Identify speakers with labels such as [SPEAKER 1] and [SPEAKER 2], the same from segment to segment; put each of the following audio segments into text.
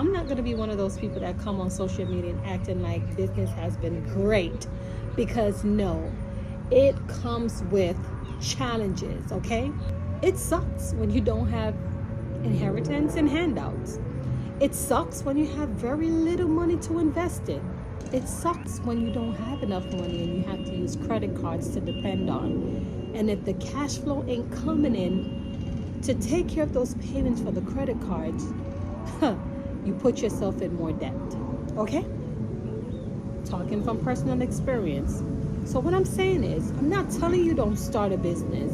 [SPEAKER 1] I'm not going to be one of those people that come on social media and acting like business has been great, because no, it comes with challenges, okay? It sucks when you don't have inheritance and handouts. It sucks when you have very little money to invest in. It sucks when you don't have enough money and you have to use credit cards to depend on. And if the cash flow ain't coming in to take care of those payments for the credit cards, you put yourself in more debt. Okay? Talking from personal experience. So what I'm saying is, I'm not telling you don't start a business.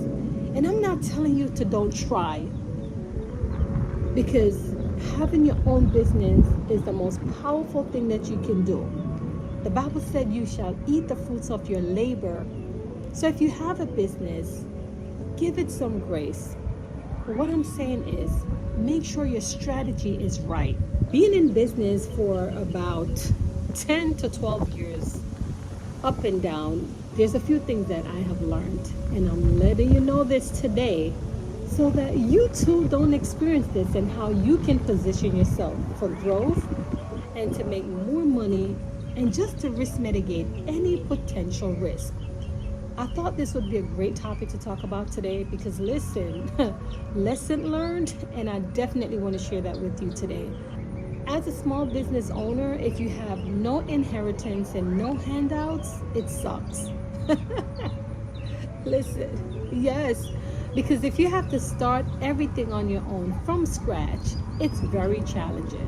[SPEAKER 1] And I'm not telling you to don't try. Because having your own business is the most powerful thing that you can do. The Bible said you shall eat the fruits of your labor. So if you have a business, give it some grace. But what I'm saying is, make sure your strategy is right. Being in business for about 10 to 12 years, up and down, there's a few things that I have learned. And I'm letting you know this today so that you too don't experience this, and how you can position yourself for growth and to make more money and just to risk mitigate any potential risk. I thought this would be a great topic to talk about today because listen, lesson learned, and I definitely want to share that with you today. As a small business owner, if you have no inheritance and no handouts, it sucks. Listen, yes, because if you have to start everything on your own from scratch, it's very challenging.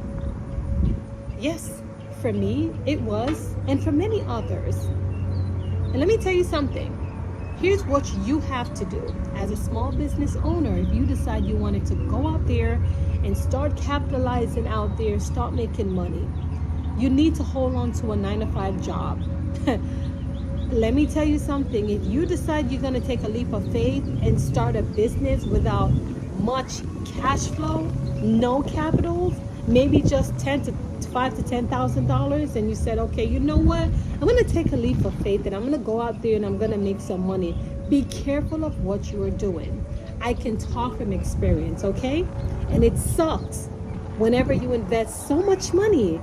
[SPEAKER 1] Yes, for me, it was, and for many others. And let me tell you something. Here's what you have to do. As a small business owner, if you decide you wanted to go out there and start capitalizing out there, start making money, you need to hold on to a 9-to-5 job. Let me tell you something. If you decide you're going to take a leap of faith and start a business without much cash flow, no capital, maybe just $5,000 to $10,000, and you said, okay, you know what? I'm going to take a leap of faith and I'm going to go out there and I'm going to make some money. Be careful of what you are doing. I can talk from experience, okay? And it sucks whenever you invest so much money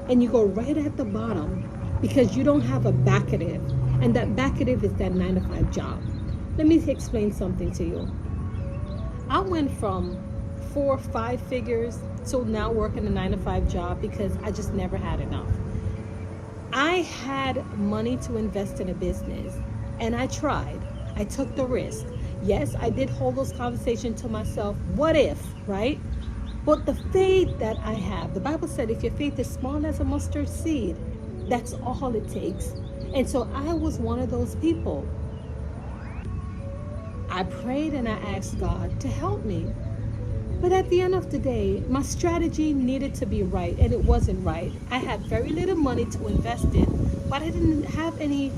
[SPEAKER 1] and you go right at the bottom because you don't have a backative. And that backative is that 9-to-5 job. Let me explain something to you. I went from 4 or 5 figures to now working a 9-to-5 job because I just never had enough. I had money to invest in a business and I tried. I took the risk. Yes, I did hold those conversations to myself. What if, right? But the faith that I have, the Bible said if your faith is small as a mustard seed, that's all it takes. And so I was one of those people. I prayed and I asked God to help me. But at the end of the day, my strategy needed to be right, and it wasn't right. I had very little money to invest in, but I didn't have any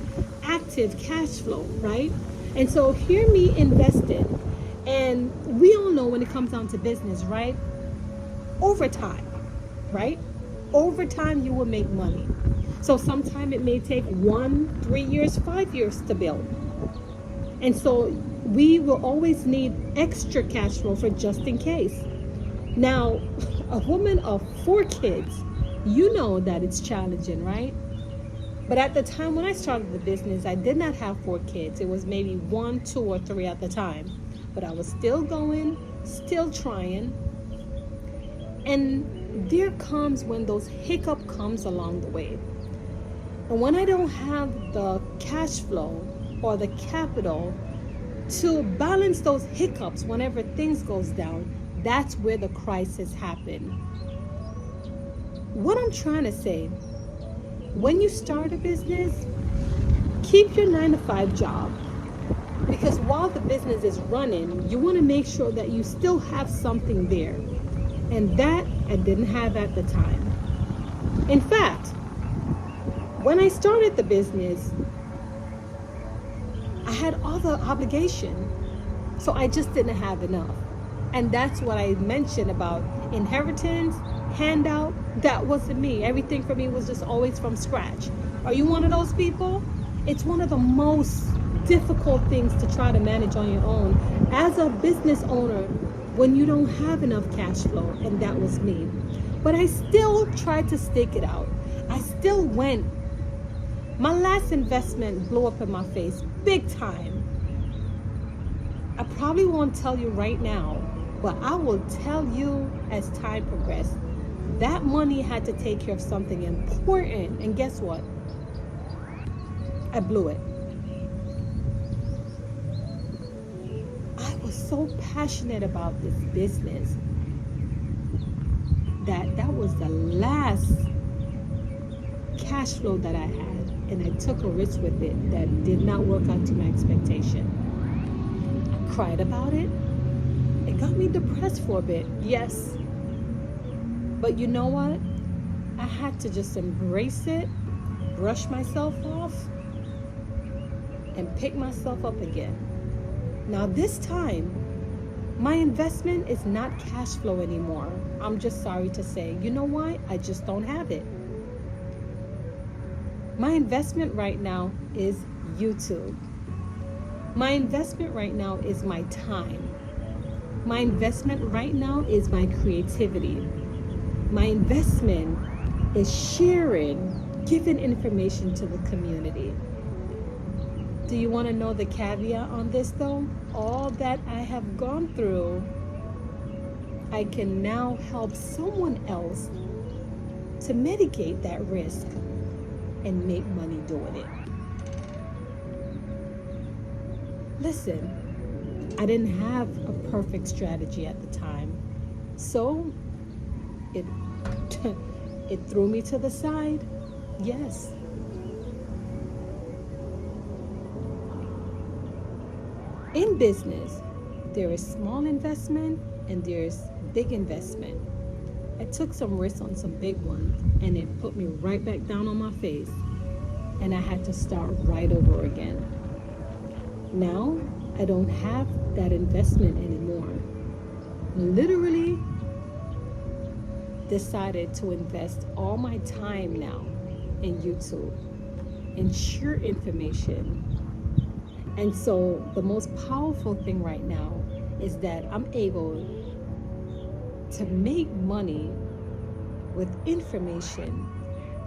[SPEAKER 1] active cash flow, right? And so hear me invested. And we all know when it comes down to business, right? Over time, right? Over time, you will make money. So sometimes it may take 1, 3 years, 5 years to build. And so we will always need extra cash flow for just in case. Now, a woman of 4 kids, you know that it's challenging, right? But at the time when I started the business, I did not have 4 kids. It was maybe 1, 2, or 3 at the time. But I was still going, still trying. And there comes when those hiccup comes along the way. And when I don't have the cash flow or the capital to balance those hiccups whenever things goes down, that's where the crisis happened. What I'm trying to say, when you start a business, keep your 9-to-5 job, because while the business is running, you want to make sure that you still have something there. And that I didn't have at the time. In fact, when I started the business, I had other obligation, so I just didn't have enough. And that's what I mentioned about inheritance, handout. That wasn't me. Everything for me was just always from scratch. Are you one of those people? It's one of the most difficult things to try to manage on your own as a business owner when you don't have enough cash flow, and that was me. But I still tried to stick it out. I still went. My last investment blew up in my face big time. I probably won't tell you right now, but I will tell you as time progressed. That money had to take care of something important. And guess what? I blew it. I was so passionate about this business that was the last cash flow that I had, and I took a risk with it that did not work out to my expectation. I cried about it. It got me depressed for a bit, yes. But you know what? I had to just embrace it, brush myself off, and pick myself up again. Now this time, my investment is not cash flow anymore. I'm just sorry to say. You know why? I just don't have it. My investment right now is YouTube. My investment right now is my time. My investment right now is my creativity. My investment is sharing, giving information to the community. Do you want to know the caveat on this though? All that I have gone through, I can now help someone else to mitigate that risk and make money doing it. Listen, I didn't have a perfect strategy at the time, so it it threw me to the side. Yes. In business, there is small investment and there's big investment. I took some risks on some big ones and it put me right back down on my face, and I had to start right over again. Now, I don't have that investment anymore. Literally decided to invest all my time now in YouTube and share information. And so the most powerful thing right now is that I'm able to make money with information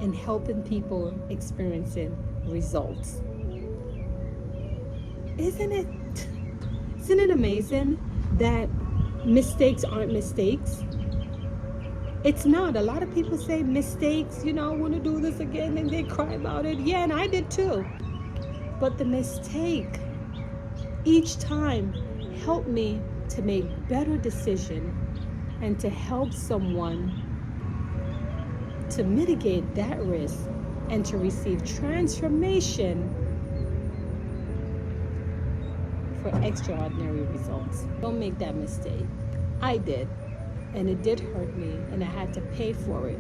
[SPEAKER 1] and helping people experiencing results. Isn't it amazing that mistakes aren't mistakes? It's not. A lot of people say mistakes, I want to do this again, and they cry about it. Yeah, and I did too. But the mistake each time helped me to make better decisions and to help someone to mitigate that risk and to receive transformation for extraordinary results. Don't make that mistake. I did, and it did hurt me, and I had to pay for it.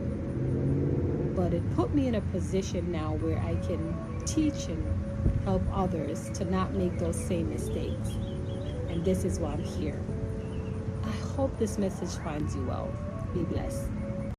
[SPEAKER 1] But it put me in a position now where I can teach and help others to not make those same mistakes. And this is why I'm here. I hope this message finds you well. Be blessed.